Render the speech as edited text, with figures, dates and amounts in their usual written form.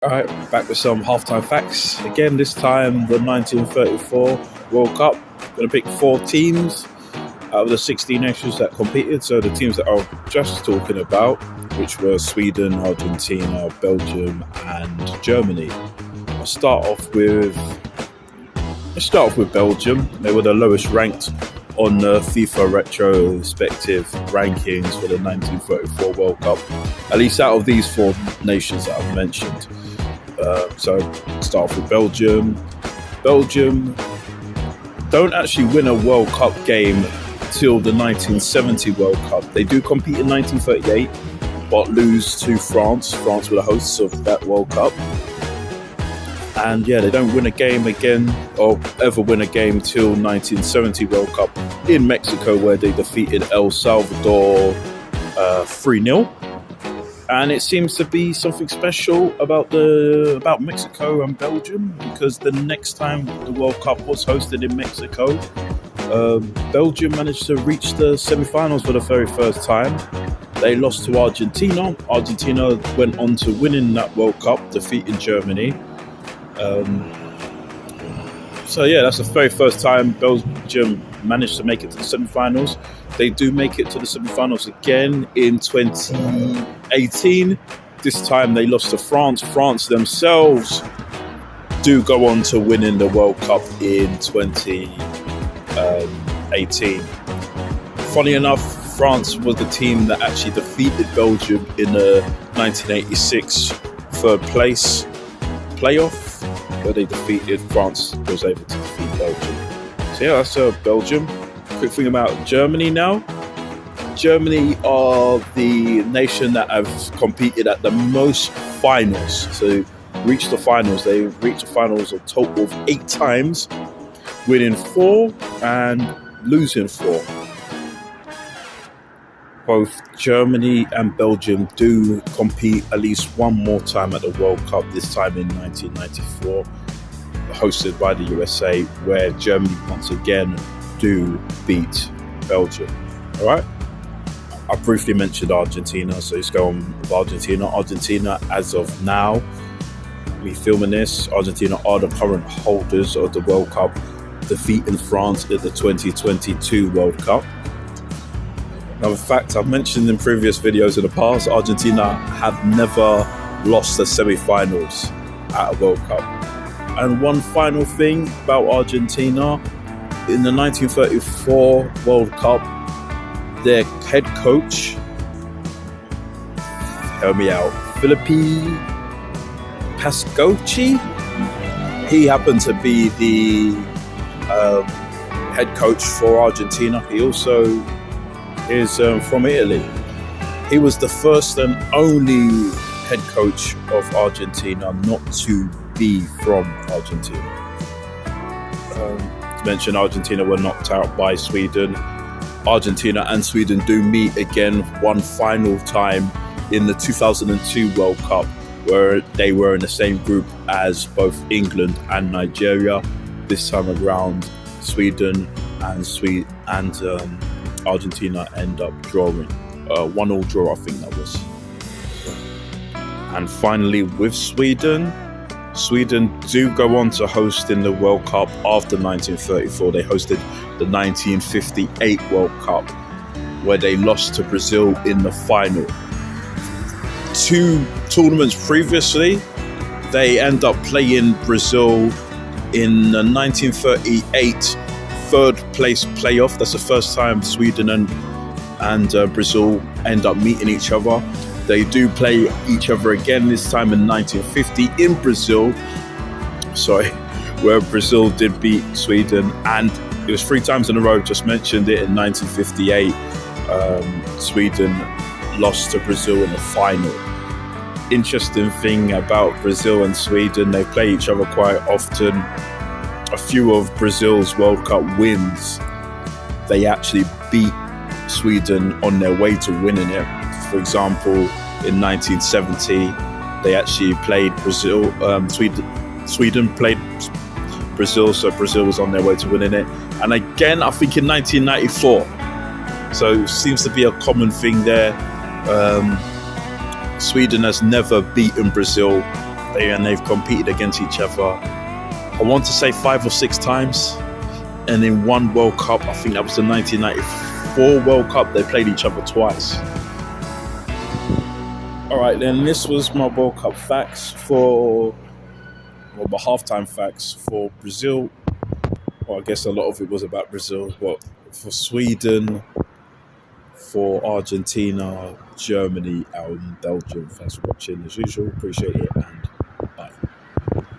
All right, back with some halftime facts. Again, this time the 1934 World Cup. Going to pick 4 teams out of the 16 nations that competed. So the teams that I was just talking about, which were Sweden, Argentina, Belgium, and Germany. Let's start off with Belgium. They were the lowest ranked on the FIFA retrospective rankings for the 1934 World Cup, at least out of these 4 nations that I've mentioned. So start off with Belgium. Belgium don't actually win a World Cup game till the 1970 World Cup. They do compete in 1938, but lose to France. France were the hosts of that World Cup. And yeah, they don't win a game again, or ever win a game till 1970 World Cup in Mexico, where they defeated El Salvador 3-0. And it seems to be something special about Mexico and Belgium, because the next time the World Cup was hosted in Mexico, Belgium managed to reach the semi-finals for the very first time. They lost to Argentina. Argentina went on to winning that World Cup, defeating Germany. So yeah, that's the very first time Belgium managed to make it to the semi-finals. They do make it to the semi-finals again in 2018. This time they lost to France. France themselves do go on to winning the World Cup in 2018. Funny enough, France was the team that actually defeated Belgium in the 1986 third place playoff, where they defeated France, was able to defeat Belgium. So yeah, that's Belgium. Quick thing about Germany now. Germany are the nation that have competed at the most finals. So reached the finals. They reached the finals a total of 8 times, winning 4 and losing 4. Both Germany and Belgium do compete at least one more time at the World Cup, this time in 1994, hosted by the USA, where Germany once again do beat Belgium. All right. I briefly mentioned Argentina, so let's go on with Argentina. Argentina, as of now, we filming this, Argentina are the current holders of the World Cup, defeating France at the 2022 World Cup. Now, in fact, I've mentioned in previous videos in the past, Argentina have never lost the semi-finals at a World Cup. And one final thing about Argentina, in the 1934 World Cup, their head coach, help me out, Felipe Pascocchi, he happened to be the head coach for Argentina. He also is from Italy. He was the first and only head coach of Argentina not to be from Argentina. To mention, Argentina were knocked out by Sweden. Argentina and Sweden do meet again one final time in the 2002 World Cup, where they were in the same group as both England and Nigeria. This time around, Sweden and Argentina end up drawing. 1-1 draw, I think that was. And finally, with Sweden do go on to host in the World Cup after 1934. They hosted the 1958 World Cup, where they lost to Brazil in the final. 2 tournaments previously, they end up playing Brazil in the 1938 third place playoff. That's the first time Sweden and Brazil end up meeting each other. They do play each other again, this time in 1950 in Brazil. Where Brazil did beat Sweden, and it was 3 times in a row. Just mentioned it in 1958. Sweden lost to Brazil in the final. Interesting thing about Brazil and Sweden, they play each other quite often. A few of Brazil's World Cup wins, they actually beat Sweden on their way to winning it. For example, in 1970, they actually played Brazil. Sweden played Brazil, so Brazil was on their way to winning it. And again, I think in 1994. So it seems to be a common thing there. Sweden has never beaten Brazil and they've competed against each other. I want to say 5 or 6 times, and in one World Cup, I think that was the 1994 World Cup, they played each other twice. All right, then this was my World Cup facts my halftime facts for Brazil. Well, I guess a lot of it was about Brazil, but for Sweden, for Argentina, Germany, and Belgium. Thanks for watching as usual. Appreciate it.